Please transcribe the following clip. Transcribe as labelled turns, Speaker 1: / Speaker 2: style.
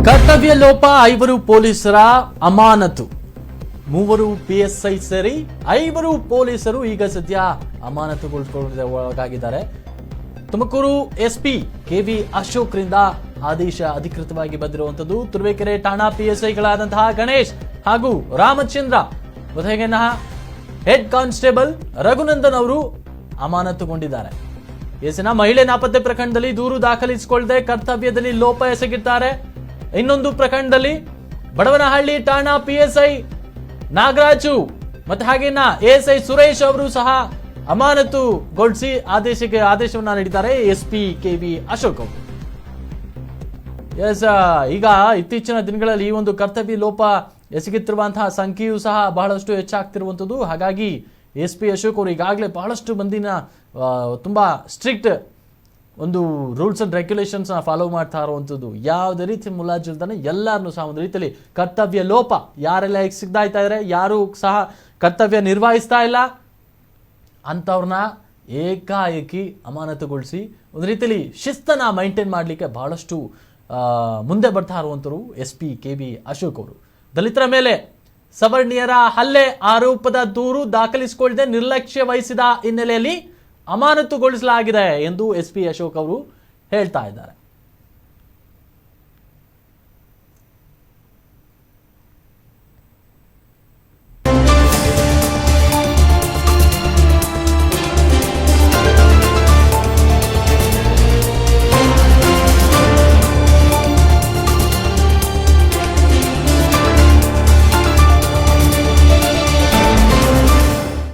Speaker 1: ಕರ್ತವ್ಯ ಲೋಪ 5 ಪೊಲೀಸರ ಅಮಾನತು. 3 PSI ಸೇರಿ 5 ಪೊಲೀಸರು ಈಗ ಸದ್ಯ ಅಮಾನತುಗೊಳಿಸಿಕೊಳ್ಳಲಾಗಿದ್ದಾರೆ. ತುಮಕೂರು SP KV ಅಶೋಕ್ರಿಂದ ಆದೇಶ ಅಧಿಕೃತವಾಗಿ ಬಂದಿರುವಂತದ್ದು. ತುರುವೇಕೆರೆ ಠಾಣಾ PSIಗಳಾದಂತಹ ಗಣೇಶ್ ಹಾಗೂ ರಾಮಚಂದ್ರ ಜೊತೆಗಿನ ಹೆಡ್ ಕಾನ್ಸ್ಟೇಬಲ್ ರಘುನಂದನ್ ಅವರು ಅಮಾನತುಗೊಂಡಿದ್ದಾರೆ. ಕೇಸಿನ ಮಹಿಳೆ ನಾಪತ್ತೆ ಪ್ರಕರಣದಲ್ಲಿ ದೂರು ದಾಖಲಿಸಿಕೊಳ್ಳದೆ ಕರ್ತವ್ಯದಲ್ಲಿ ಲೋಪ ಎಸಗಿದ್ದಾರೆ. ಇನ್ನೊಂದು ಪ್ರಕರಣದಲ್ಲಿ ಬಡವನಹಳ್ಳಿ ಠಾಣಾ PSI ನಾಗರಾಜು ಮತ್ತೆ ಹಾಗೇನ ASI ಸುರೇಶ್ ಅವರು ಸಹ ಅಮಾನತುಗೊಳಿಸಿ ಆದೇಶವನ್ನ ನೀಡಿದ್ದಾರೆ SP KV ಅಶೋಕ್ ಅವರು. ಈಗ ಇತ್ತೀಚಿನ ದಿನಗಳಲ್ಲಿ ಈ ಒಂದು ಕರ್ತವ್ಯ ಲೋಪ ಎಸಗುತ್ತಿರುವಂತಹ ಸಂಖ್ಯೆಯೂ ಸಹ ಬಹಳಷ್ಟು ಹೆಚ್ಚಾಗ್ತಿರುವಂಥದ್ದು. ಹಾಗಾಗಿ SP ಅಶೋಕ್ ಅವರು ಈಗಾಗಲೇ ಬಹಳಷ್ಟು ಮಂದಿನ ತುಂಬಾ ಸ್ಟ್ರಿಕ್ಟ್ ಒಂದು ರೂಲ್ಸ್ ಅಂಡ್ ರೆಗ್ಯುಲೇಷನ್ಸ್ ಫಾಲೋ ಮಾಡ್ತಾ ಇರುವಂಥದ್ದು. ಯಾವುದೇ ರೀತಿ ಮುಲಾಜಿಲ್ದಾನೆ ಎಲ್ಲರನ್ನೂ ಸಹ ಒಂದು ರೀತಿಯಲ್ಲಿ ಕರ್ತವ್ಯ ಲೋಪ ಯಾರೆಲ್ಲ ಸಿಗ್ತಾ ಇದ್ದಾರೆ, ಯಾರು ಸಹ ಕರ್ತವ್ಯ ನಿರ್ವಹಿಸ್ತಾ ಇಲ್ಲ ಅಂಥವ್ರನ್ನ ಏಕಾಏಕಿ ಅಮಾನತುಗೊಳಿಸಿ ಒಂದು ರೀತಿಯಲ್ಲಿ ಶಿಸ್ತನ್ನ ಮೈಂಟೈನ್ ಮಾಡಲಿಕ್ಕೆ ಬಹಳಷ್ಟು ಮುಂದೆ ಬರ್ತಾ ಇರುವಂಥವ್ರು SP KV ಅಶೋಕ್ ಅವರು. ದಲಿತರ ಮೇಲೆ ಸವರ್ಣೀಯರ ಹಲ್ಲೆ ಆರೋಪದ ದೂರು ದಾಖಲಿಸಿಕೊಳ್ಳದೆ ನಿರ್ಲಕ್ಷ್ಯ ವಹಿಸಿದ ಹಿನ್ನೆಲೆಯಲ್ಲಿ ಅಮಾನತುಗೊಳಿಸಲಾಗಿದೆ ಎಂದು SP ಅಶೋಕ್ ಅವರು ಹೇಳ್ತಾ ಇದ್ದಾರೆ.